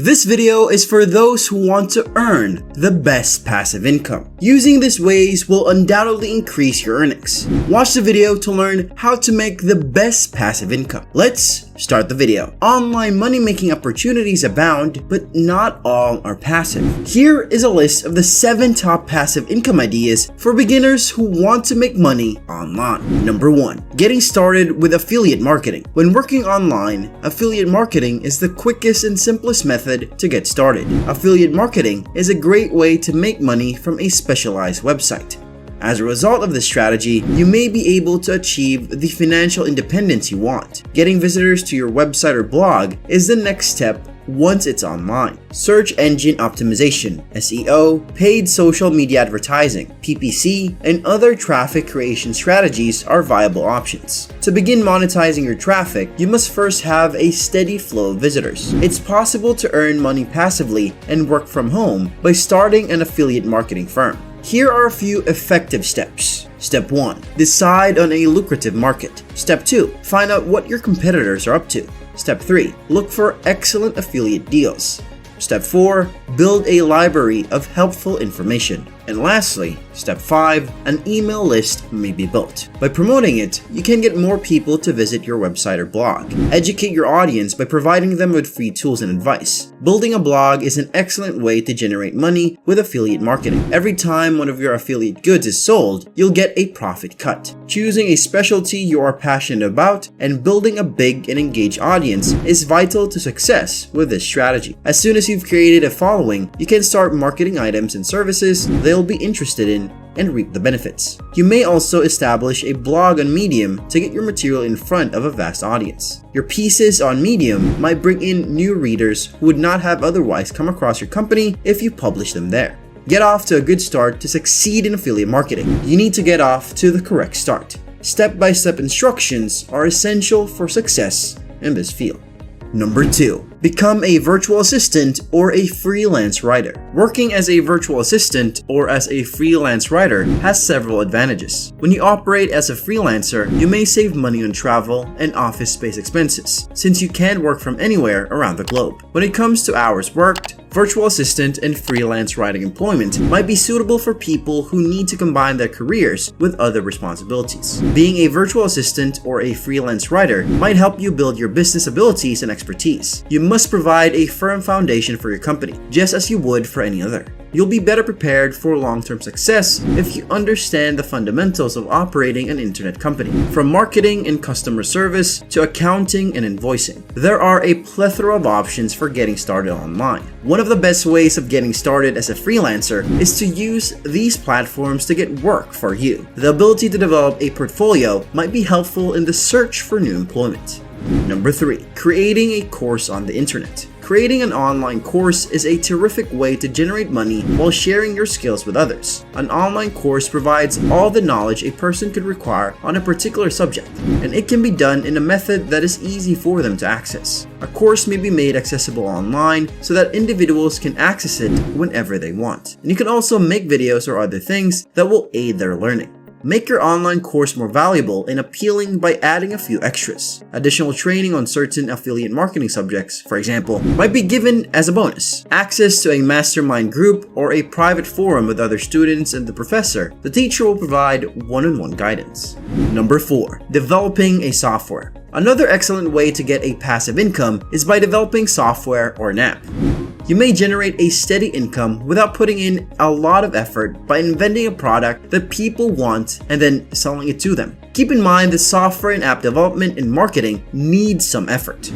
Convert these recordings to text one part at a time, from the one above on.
This video is for those who want to earn the best passive income. Using these ways will undoubtedly increase your earnings. Watch the video to learn how to make the best passive income. Let's start the video. Online money-making opportunities abound, but not all are passive. Here is a list of the 7 top passive income ideas for beginners who want to make money online. Number 1. Getting started with affiliate marketing. When working online, affiliate marketing is the quickest and simplest method to get started. Affiliate marketing is a great way to make money from a specialized website. As a result of this strategy, you may be able to achieve the financial independence you want. Getting visitors to your website or blog is the next step once it's online. Search engine optimization, SEO, paid social media advertising, PPC, and other traffic creation strategies are viable options. To begin monetizing your traffic, you must first have a steady flow of visitors. It's possible to earn money passively and work from home by starting an affiliate marketing firm. Here are a few effective steps. Step 1. Decide on a lucrative market. Step 2. Find out what your competitors are up to. Step 3. Look for excellent affiliate deals. Step 4. Build a library of helpful information. And lastly, Step 5. An email list may be built. By promoting it, you can get more people to visit your website or blog. Educate your audience by providing them with free tools and advice. Building a blog is an excellent way to generate money with affiliate marketing. Every time one of your affiliate goods is sold, you'll get a profit cut. Choosing a specialty you are passionate about and building a big and engaged audience is vital to success with this strategy. As soon as you've created a following, you can start marketing items and services they'll be interested in and reap the benefits. You may also establish a blog on Medium to get your material in front of a vast audience. Your pieces on Medium might bring in new readers who would not have otherwise come across your company if you publish them there. Get off to a good start to succeed in affiliate marketing. You need to get off to the correct start. Step-by-step instructions are essential for success in this field. Number 2. Become a virtual assistant or a freelance writer. Working as a virtual assistant or as a freelance writer has several advantages. When you operate as a freelancer, you may save money on travel and office space expenses, since you can work from anywhere around the globe. When it comes to hours worked, virtual assistant and freelance writing employment might be suitable for people who need to combine their careers with other responsibilities. Being a virtual assistant or a freelance writer might help you build your business abilities and expertise. You must provide a firm foundation for your company, just as you would for any other. You'll be better prepared for long-term success if you understand the fundamentals of operating an internet company, from marketing and customer service to accounting and invoicing. There are a plethora of options for getting started online. One of the best ways of getting started as a freelancer is to use these platforms to get work for you. The ability to develop a portfolio might be helpful in the search for new employment. Number 3. Creating a course on the internet. Creating an online course is a terrific way to generate money while sharing your skills with others. An online course provides all the knowledge a person could require on a particular subject, and it can be done in a method that is easy for them to access. A course may be made accessible online so that individuals can access it whenever they want. And you can also make videos or other things that will aid their learning. Make your online course more valuable and appealing by adding a few extras. Additional training on certain affiliate marketing subjects, for example, might be given as a bonus. Access to a mastermind group or a private forum with other students and the professor. The teacher will provide one-on-one guidance. Number 4. Developing a software. Another excellent way to get a passive income is by developing software or an app. You may generate a steady income without putting in a lot of effort by inventing a product that people want and then selling it to them. Keep in mind that software and app development and marketing need some effort.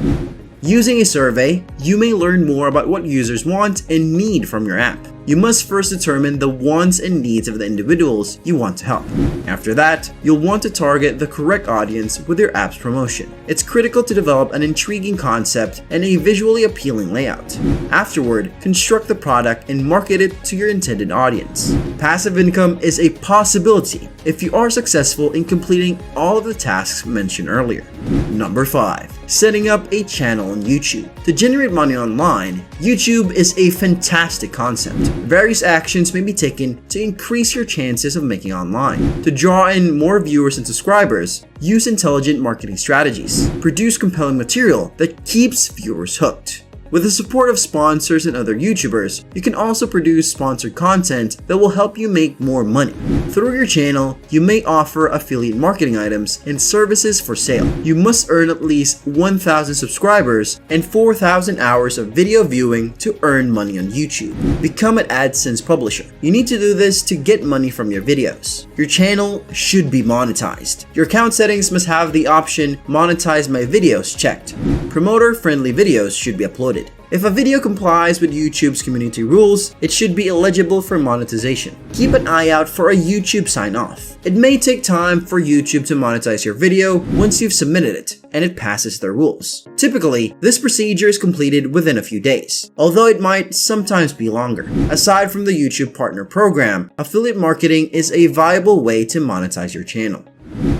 Using a survey, you may learn more about what users want and need from your app. You must first determine the wants and needs of the individuals you want to help. After that, you'll want to target the correct audience with your app's promotion. It's critical to develop an intriguing concept and a visually appealing layout. Afterward, construct the product and market it to your intended audience. Passive income is a possibility if you are successful in completing all of the tasks mentioned earlier. Number 5. Setting up a channel on YouTube. To generate money online, YouTube is a fantastic concept. Various actions may be taken to increase your chances of making online. To draw in more viewers and subscribers, use intelligent marketing strategies. Produce compelling material that keeps viewers hooked. With the support of sponsors and other YouTubers, you can also produce sponsored content that will help you make more money. Through your channel, you may offer affiliate marketing items and services for sale. You must earn at least 1,000 subscribers and 4,000 hours of video viewing to earn money on YouTube. Become an AdSense publisher. You need to do this to get money from your videos. Your channel should be monetized. Your account settings must have the option Monetize My Videos checked. Promoter-friendly videos should be uploaded. If a video complies with YouTube's community rules, it should be eligible for monetization. Keep an eye out for a YouTube sign-off. It may take time for YouTube to monetize your video once you've submitted it and it passes their rules. Typically, this procedure is completed within a few days, although it might sometimes be longer. Aside from the YouTube Partner Program, affiliate marketing is a viable way to monetize your channel.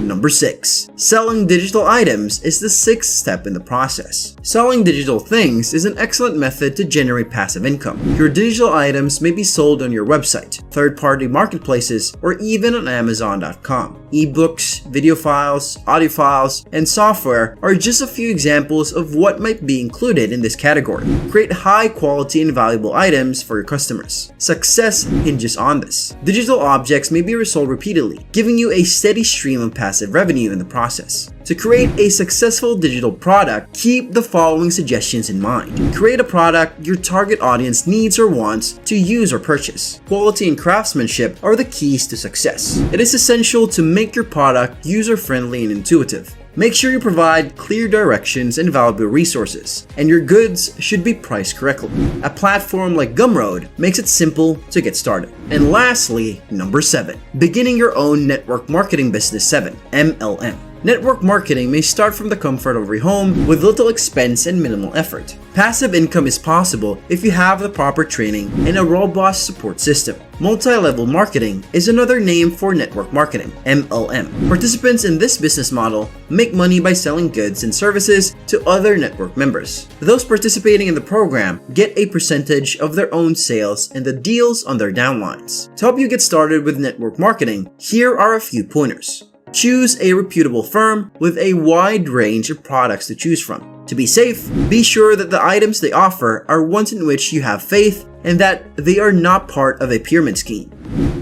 Number 6. Selling digital items is the 6th step in the process. Selling digital things is an excellent method to generate passive income. Your digital items may be sold on your website, third-party marketplaces, or even on Amazon.com. Ebooks, video files, audio files, and software are just a few examples of what might be included in this category. Create high-quality and valuable items for your customers. Success hinges on this. Digital objects may be resold repeatedly, giving you a steady stream of passive revenue in the process. To create a successful digital product, keep the following suggestions in mind. Create a product your target audience needs or wants to use or purchase. Quality and craftsmanship are the keys to success. It is essential to make your product user-friendly and intuitive. Make sure you provide clear directions and valuable resources, and your goods should be priced correctly. A platform like Gumroad makes it simple to get started. And lastly, number 7. Beginning your own network marketing business 7, MLM. Network marketing may start from the comfort of your home with little expense and minimal effort. Passive income is possible if you have the proper training and a robust support system. Multi-level marketing is another name for network marketing, MLM. Participants in this business model make money by selling goods and services to other network members. Those participating in the program get a percentage of their own sales and the deals on their downlines. To help you get started with network marketing, here are a few pointers. Choose a reputable firm with a wide range of products to choose from. To be safe, be sure that the items they offer are ones in which you have faith and that they are not part of a pyramid scheme.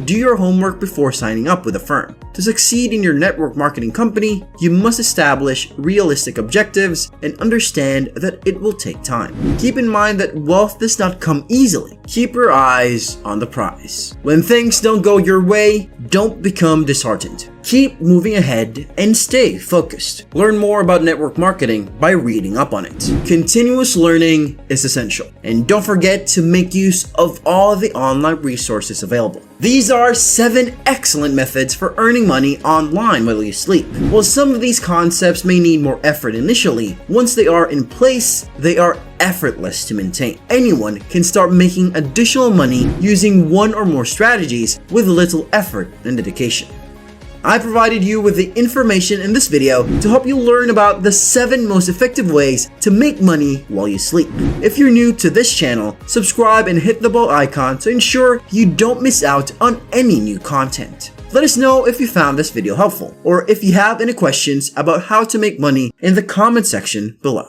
Do your homework before signing up with a firm. To succeed in your network marketing company, you must establish realistic objectives and understand that it will take time. Keep in mind that wealth does not come easily. Keep your eyes on the prize. When things don't go your way, don't become disheartened. Keep moving ahead and stay focused. Learn more about network marketing by reading up on it. Continuous learning is essential. And don't forget to make use of all the online resources available. These are 7 excellent methods for earning money online while you sleep. While some of these concepts may need more effort initially, once they are in place, they are effortless to maintain. Anyone can start making additional money using one or more strategies with little effort and dedication. I provided you with the information in this video to help you learn about the 7 most effective ways to make money while you sleep. If you're new to this channel, subscribe and hit the bell icon to ensure you don't miss out on any new content. Let us know if you found this video helpful, or if you have any questions about how to make money in the comment section below.